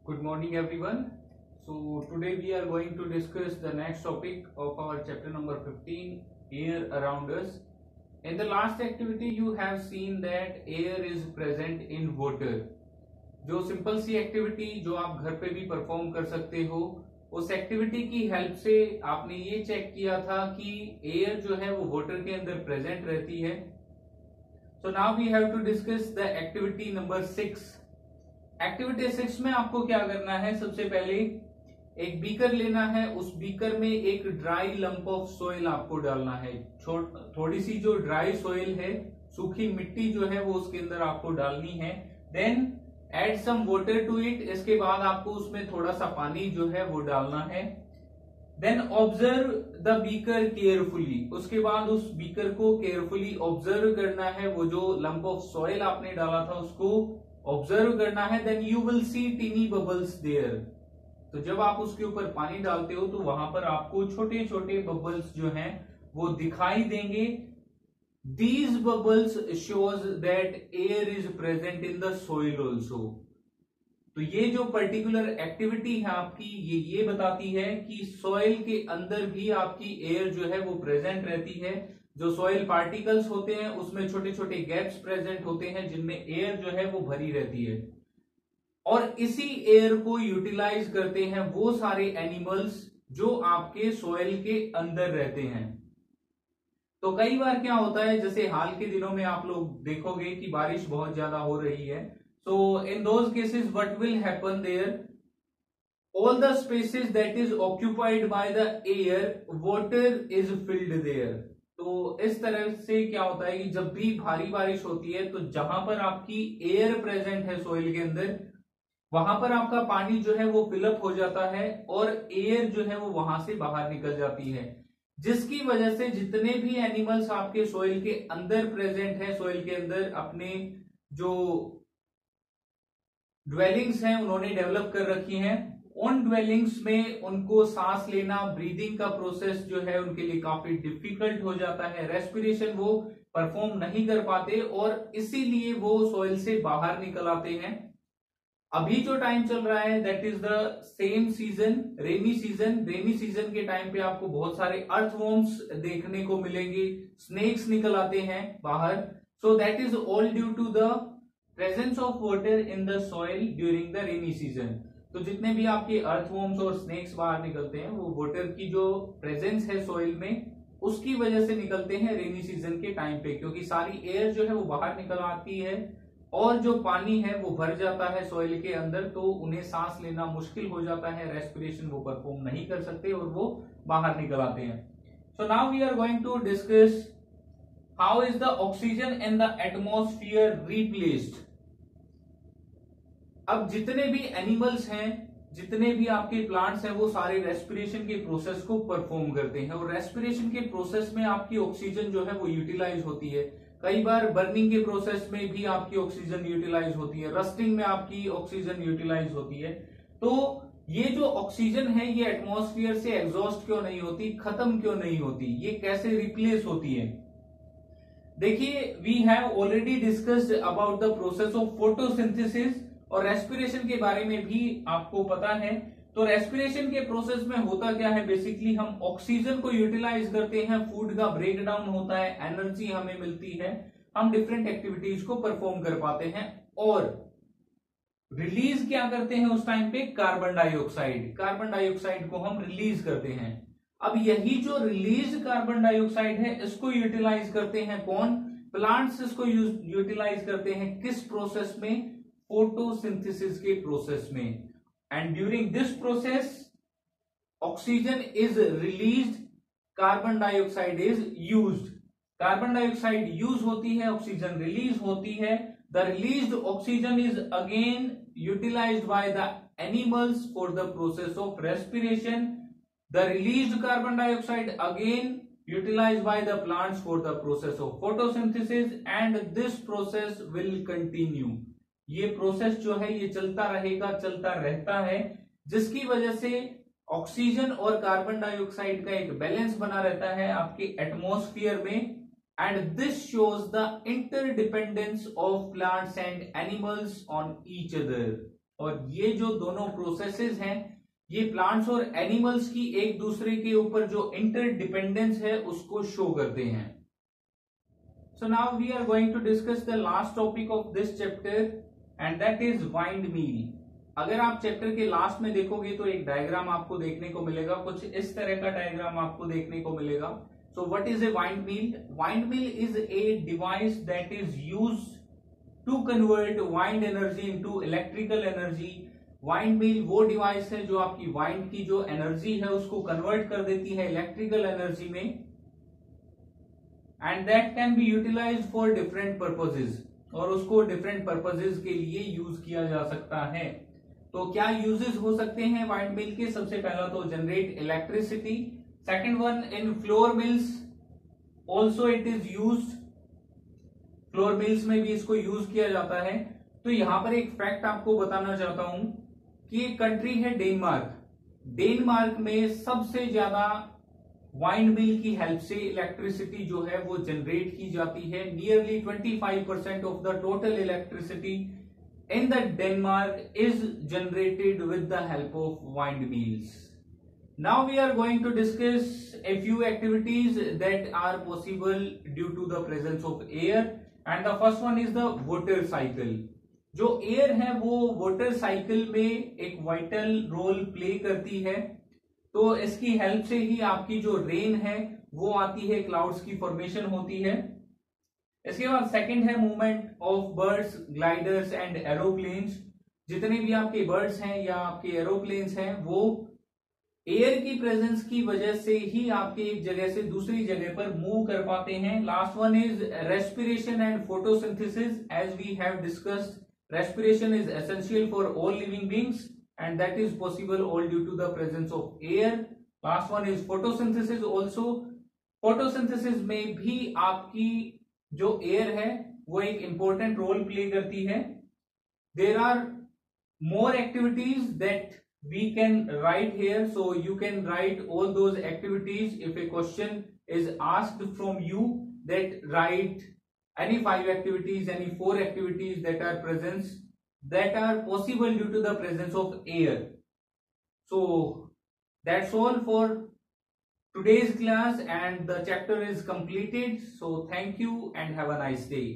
Good morning everyone. So today we are going to discuss the next topic of our chapter number 15, air around us. In the last activity you have seen that air is present in water. जो simple सी activity जो आप घर पे भी perform कर सकते हो, उस एक्टिविटी की हेल्प से आपने ये चेक किया था कि एयर जो है वो वाटर के अंदर प्रेजेंट रहती है. So now we have to discuss the activity number 6. Activity 6 में आपको क्या करना है, सबसे पहले एक बीकर लेना है. उस बीकर में एक ड्राई लंप ऑफ सोइल आपको डालना है. थोड़ी सी जो ड्राई सोइल है, सूखी मिट्टी जो है वो उसके अंदर आपको डालनी है. Then add some water to it. इसके बाद आपको उसमें थोड़ा सा पानी जो है वो डालना है. Then observe the beaker carefully. उसके बाद उस बीकर को केयरफुली ऑब्जर्व करना है. वो जो लंप ऑफ सॉइल आपने डाला था उसको ऑब्जर्व करना है. Then you will see tiny bubbles there. तो जब आप उसके ऊपर पानी डालते हो तो वहां पर आपको छोटे छोटे बबल्स जो हैं वो दिखाई देंगे. These bubbles shows that air is present in the soil also. तो ये जो पर्टिकुलर एक्टिविटी है आपकी, ये बताती है कि सॉइल के अंदर भी आपकी एयर जो है वो प्रेजेंट रहती है. जो सॉइल पार्टिकल्स होते हैं उसमें छोटे छोटे गैप्स प्रेजेंट होते हैं जिनमें एयर जो है वो भरी रहती है. और इसी एयर को यूटिलाइज करते हैं वो सारे एनिमल्स जो आपके सॉइल के अंदर रहते हैं. तो कई बार क्या होता है, जैसे हाल के दिनों में आप लोग देखोगे कि बारिश बहुत ज्यादा हो रही है. So in those cases what will happen there, all the spaces that is occupied by the air water is filled there. तो इस तरह से क्या होता है कि जब भी भारी बारिश होती है तो जहां पर आपकी एयर प्रेजेंट है सॉइल के अंदर, वहां पर आपका पानी जो है वो फिलअप हो जाता है और एयर जो है वो वहां से बाहर निकल जाती है. जिसकी वजह से जितने भी एनिमल्स आपके सॉइल के अंदर प्रेजेंट है, सॉइल के अंदर अपने जो ड्वेलिंग्स हैं उन्होंने डेवलप कर रखी हैं. उन ड्वेलिंग्स में उनको सांस लेना, ब्रीदिंग का प्रोसेस जो है उनके लिए काफी डिफिकल्ट हो जाता है. रेस्पिरेशन वो परफॉर्म नहीं कर पाते और इसीलिए वो सॉइल से बाहर निकल आते हैं. अभी जो टाइम चल रहा है that is the same season, rainy season. Rainy season के टाइम पे आपको बहुत सारे अर्थवॉर्म्स देखने को मिलेंगे, स्नेक्स निकल आते हैं बाहर. So that is all due to the presence of water in the soil during the rainy season. तो जितने भी आपके अर्थवॉर्म्स और स्नेक्स बाहर निकलते हैं वो वाटर की जो प्रेजेंस है सॉइल में उसकी वजह से निकलते हैं रेनी सीजन के टाइम पे, क्योंकि सारी एयर जो है वो बाहर निकल आती है और जो पानी है वो भर जाता है सॉइल के अंदर. तो उन्हें सांस लेना मुश्किल हो जाता है, रेस्पिरेशन वो परफॉर्म नहीं कर सकते और वो बाहर निकल आते हैं. So now we are going to discuss how is the oxygen in the atmosphere replaced. अब जितने भी एनिमल्स हैं, जितने भी आपके प्लांट्स हैं, वो सारे रेस्पिरेशन के प्रोसेस को परफॉर्म करते हैं और रेस्पिरेशन के प्रोसेस में आपकी ऑक्सीजन जो है वो यूटिलाइज होती है. कई बार बर्निंग के प्रोसेस में भी आपकी ऑक्सीजन यूटिलाइज होती है, रस्टिंग में आपकी ऑक्सीजन यूटिलाइज होती है. तो ये जो ऑक्सीजन है ये एटमॉस्फेयर से एग्जॉस्ट क्यों नहीं होती, खत्म क्यों नहीं होती, ये कैसे रिप्लेस होती है. देखिए, we have already discussed about the process of photosynthesis और रेस्पिरेशन के बारे में भी आपको पता है. तो रेस्पिरेशन के प्रोसेस में होता क्या है, बेसिकली हम ऑक्सीजन को यूटिलाइज करते हैं, फूड का ब्रेक डाउन होता है, एनर्जी हमें मिलती है, हम डिफरेंट एक्टिविटीज को परफॉर्म कर पाते हैं. और रिलीज क्या करते हैं उस टाइम पे, कार्बन डाइऑक्साइड. कार्बन डाइऑक्साइड को हम रिलीज करते हैं. अब यही जो रिलीज कार्बन डाइऑक्साइड है इसको यूटिलाइज करते हैं कौन, प्लांट्स. इसको यूटिलाइज करते हैं किस प्रोसेस में, फोटोसिंथेसिस के प्रोसेस में. And during this process, oxygen is released, carbon dioxide is used. Carbon dioxide use होती है, oxygen release होती है. The released oxygen is again utilized by the animals for the process of respiration. The released carbon dioxide again utilized by the plants for the process of photosynthesis, and this process will continue. ये process जो है ये चलता रहेगा, चलता रहता है, जिसकी वजह से ऑक्सीजन और कार्बन डाइऑक्साइड का एक बैलेंस बना रहता है आपके एटमॉस्फेयर में. And this shows the interdependence of plants and animals on each other. और ये जो दोनों प्रोसेसेस हैं ये प्लांट्स और एनिमल्स की एक दूसरे के ऊपर जो इंटरडिपेंडेंस है उसको शो करते हैं। So now we are going to discuss the last topic of this chapter and that is windmill। अगर आप चैप्टर के लास्ट में देखोगे तो एक डायग्राम आपको देखने को मिलेगा, कुछ इस तरह का डायग्राम आपको देखने को मिलेगा। So what is a windmill? Windmill is a device that is used to convert wind energy into electrical energy। windmill वो डिवाइस है जो आपकी वाइंड की जो एनर्जी है उसको कन्वर्ट कर देती है इलेक्ट्रिकल एनर्जी में, and that can be utilized for different purposes, और उसको डिफरेंट पर्पसेस के लिए यूज किया जा सकता है। तो क्या यूजेस हो सकते हैं वाइंडमिल के? सबसे पहला तो generate electricity, second one in flour mills also it is used, flour mills में भी इसको यूज किया जाता है। तो यहां पर एक फैक्ट आपको बताना चाहता हूं कि एक कंट्री है डेनमार्क, डेनमार्क में सबसे ज्यादा वाइंड मिल की हेल्प से इलेक्ट्रिसिटी जो है वो जनरेट की जाती है। Nearly 25% of the total electricity in the Denmark is generated with the help of wind mills. Now we are going to discuss a few activities that are possible due to the presence of air, and the first one is the water cycle. जो air है वो water cycle में एक vital role play करती है, तो इसकी help से ही आपकी जो रेन है वो आती है, क्लाउड्स की फॉर्मेशन होती है। इसके बाद सेकंड है movement of birds, gliders and aeroplanes. जितने भी आपके बर्ड्स हैं या आपके एरोप्लेन्स हैं वो एयर की प्रेजेंस की वजह से ही आपके एक जगह से दूसरी जगह पर मूव कर पाते हैं। Last one is respiration and photosynthesis. As we have discussed, respiration is essential for all living beings and that is possible all due to the presence of air। last one is photosynthesis also। photosynthesis में भी आपकी जो air है वो एक important role play करती है। there are more activities that we can write here, so you can write all those activities if a question is asked from you, that write any 5 activities, any 4 activities that are possible due to the presence of air। So that's all for today's class and the chapter is completed। So thank you and have a nice day।